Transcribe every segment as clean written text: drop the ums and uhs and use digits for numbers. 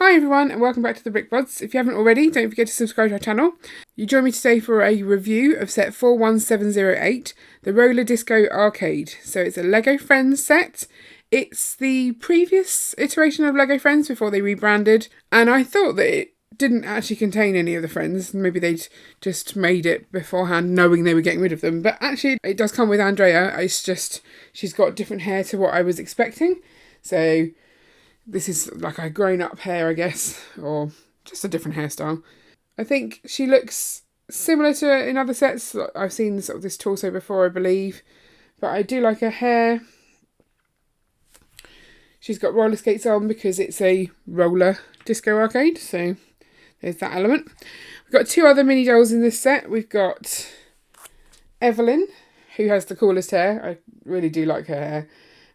Hi everyone and welcome back to the Bods. If you haven't already, don't forget to subscribe to our channel. You join me today for a review of set 41708, the Roller Disco Arcade. So it's a Lego Friends set. It's the previous iteration of Lego Friends before they rebranded, and I thought that it didn't actually contain any of the friends. Maybe they'd just made it beforehand knowing they were getting rid of them, but actually it does come with Andrea. It's just she's got different hair to what I was expecting. So this is like a grown-up hair, I guess, or just a different hairstyle. I think she looks similar to in other sets. I've seen sort of this torso before, I believe, but I do like her hair. She's got roller skates on because it's a roller disco arcade, so there's that element. We've got two other mini dolls in this set. We've got Evelyn, who has the coolest hair. I really do like her hair,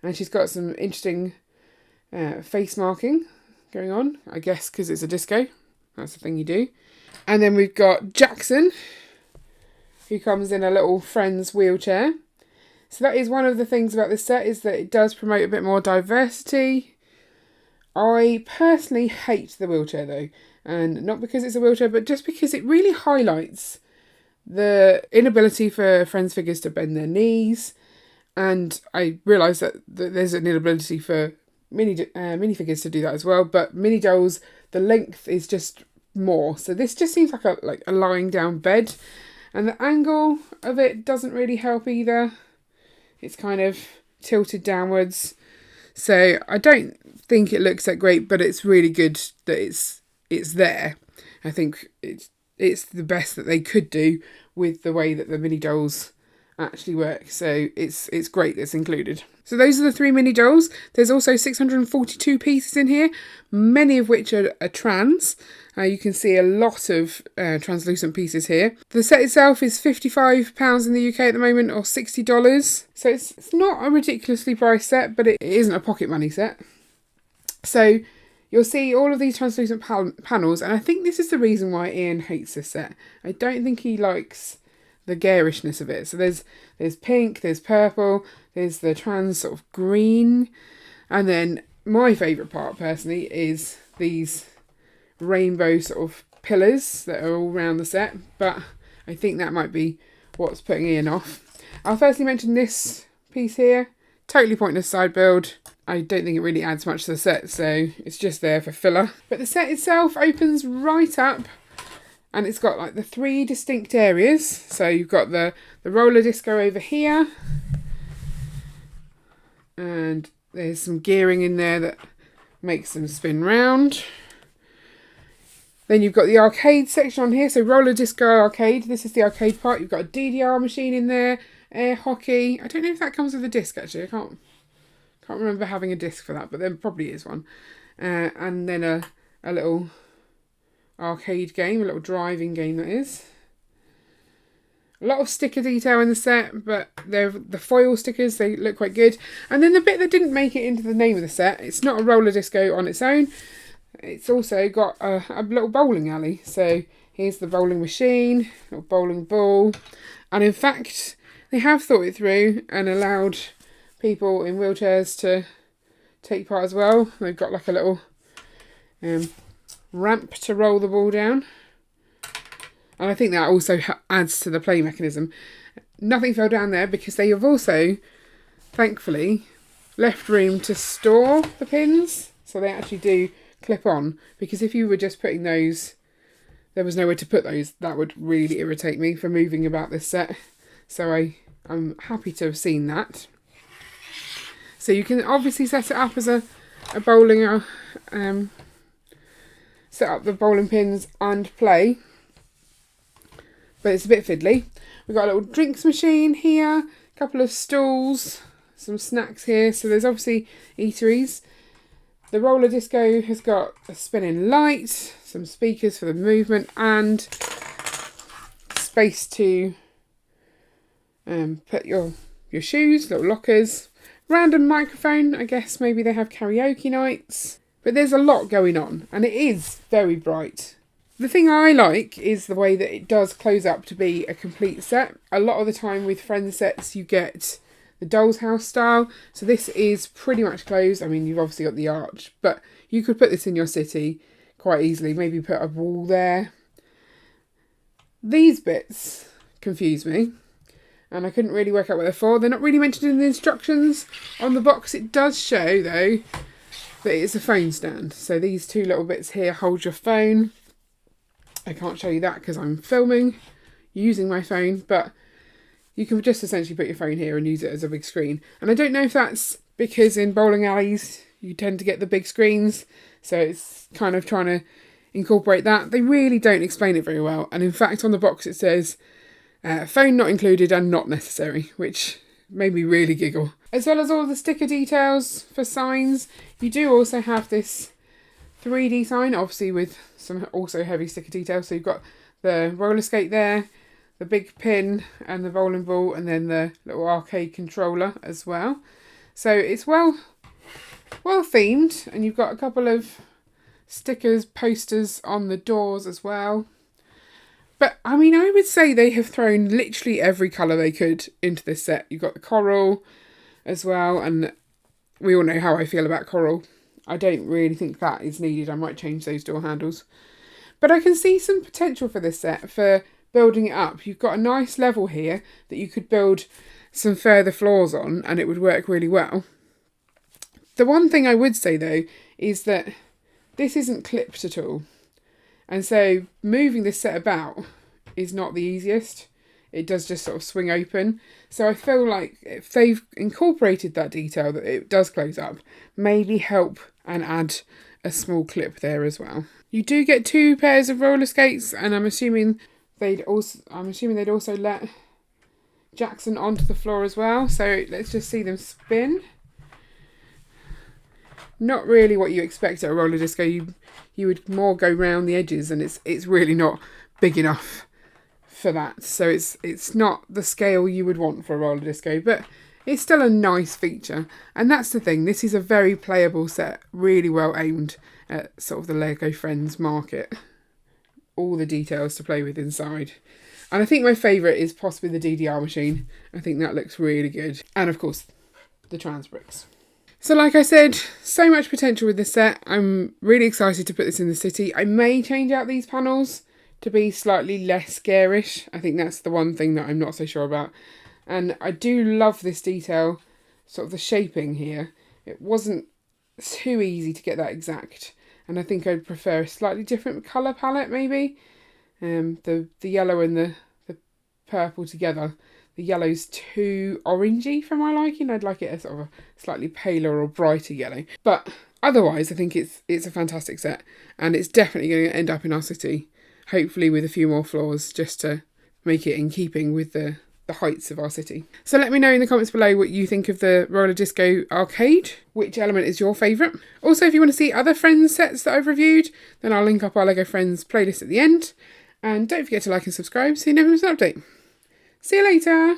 and she's got some interesting face marking going on, I guess because it's a disco. That's the thing you do. And then we've got Jackson, who comes in a little friend's wheelchair. So that is one of the things about this set, is that it does promote a bit more diversity. I personally hate the wheelchair though, and not because it's a wheelchair, but just because it really highlights the inability for Friends figures to bend their knees. And I realise that there's an inability for minifigures to do that as well, but mini dolls, the length is just more. So this just seems like a lying down bed, and the angle of it doesn't really help either. It's kind of tilted downwards, so I don't think it looks that great, but it's really good that it's there. I think it's the best that they could do with the way that the mini dolls actually work, so it's great that's included. So those are the three mini dolls. There's also 642 pieces in here, many of which are trans. You can see a lot of translucent pieces here. The set itself is £55 in the UK at the moment, or $60. So it's not a ridiculously priced set, but it isn't a pocket money set. So you'll see all of these translucent panels, and I think this is the reason why Ian hates this set. I don't think he likes the garishness of it. So there's pink, there's purple, there's the trans sort of green, and then my favourite part personally is these rainbow sort of pillars that are all around the set, but I think that might be what's putting Ian off. I'll firstly mention this piece here. Totally pointless side build. I don't think it really adds much to the set, so it's just there for filler. But the set itself opens right up, and it's got like the three distinct areas. So you've got the roller disco over here, and there's some gearing in there that makes them spin round. Then you've got the arcade section on here, so roller disco arcade. This is the arcade part. You've got a DDR machine in there, air hockey. I don't know if that comes with a disc actually. I can't remember having a disc for that, but there probably is one. And then a little arcade game, a little driving game that is. A lot of sticker detail in the set, but they're the foil stickers, they look quite good. And then the bit that didn't make it into the name of the set, it's not a roller disco on its own. It's also got a little bowling alley. So here's the bowling machine, little bowling ball. And in fact, they have thought it through and allowed people in wheelchairs to take part as well. They've got like a little ramp to roll the ball down. And I think that also adds to the play mechanism. Nothing fell down there because they have also, thankfully, left room to store the pins. So they actually do clip on, because if you were just putting those, there was nowhere to put those, that would really irritate me for moving about this set. So I'm happy to have seen that. So you can obviously set it up as a bowling, set up the bowling pins and play, but it's a bit fiddly. We've got a little drinks machine here, a couple of stools, some snacks here, so there's obviously eateries. The roller disco has got a spinning light, some speakers for the movement, and space to put your shoes, little lockers. Random microphone, I guess maybe they have karaoke nights. But there's a lot going on, and it is very bright. The thing I like is the way that it does close up to be a complete set. A lot of the time with Friends sets you get the doll's house style, so this is pretty much closed. I mean, you've obviously got the arch, but you could put this in your city quite easily. Maybe put a wall there. These bits confuse me, and I couldn't really work out what they're for. They're not really mentioned in the instructions. On the box it does show though that it's a phone stand. So these two little bits here hold your phone. I can't show you that because I'm filming using my phone, but you can just essentially put your phone here and use it as a big screen. And I don't know if that's because in bowling alleys you tend to get the big screens, so it's kind of trying to incorporate that. They really don't explain it very well, and in fact on the box it says phone not included and not necessary, which made me really giggle. As well as all the sticker details for signs, you do also have this 3D sign, obviously with some also heavy sticker details. So you've got the roller skate there, the big pin and the bowling ball, and then the little arcade controller as well. So it's well themed, and you've got a couple of stickers, posters on the doors as well. But I mean, I would say they have thrown literally every colour they could into this set. You've got the coral as well, and we all know how I feel about coral. I don't really think that is needed. I might change those door handles. But I can see some potential for this set for building it up. You've got a nice level here that you could build some further floors on, and it would work really well. The one thing I would say though is that this isn't clipped at all. And so moving this set about is not the easiest. It does just sort of swing open. So I feel like if they've incorporated that detail that it does close up, maybe help and add a small clip there as well. You do get 2 pairs of roller skates, and I'm assuming they'd also let Jackson onto the floor as well. So let's just see them spin. Not really what you expect at a roller disco. You would more go round the edges, and it's really not big enough for that. So it's not the scale you would want for a roller disco, but it's still a nice feature. And that's the thing, this is a very playable set, really well aimed at sort of the Lego Friends market. All the details to play with inside. And I think my favourite is possibly the DDR machine. I think that looks really good. And of course, the trans bricks. So like I said, so much potential with this set. I'm really excited to put this in the city. I may change out these panels to be slightly less garish. I think that's the one thing that I'm not so sure about. And I do love this detail, sort of the shaping here. It wasn't too easy to get that exact. And I think I'd prefer a slightly different colour palette maybe. The yellow and the purple together. The yellow's too orangey for my liking. I'd like it a sort of a slightly paler or brighter yellow. But otherwise, I think it's a fantastic set. And it's definitely going to end up in our city. Hopefully with a few more floors, just to make it in keeping with the heights of our city. So let me know in the comments below what you think of the roller disco arcade. Which element is your favourite? Also, if you want to see other Friends sets that I've reviewed, then I'll link up our Lego Friends playlist at the end. And don't forget to like and subscribe so you never miss an update. See you later!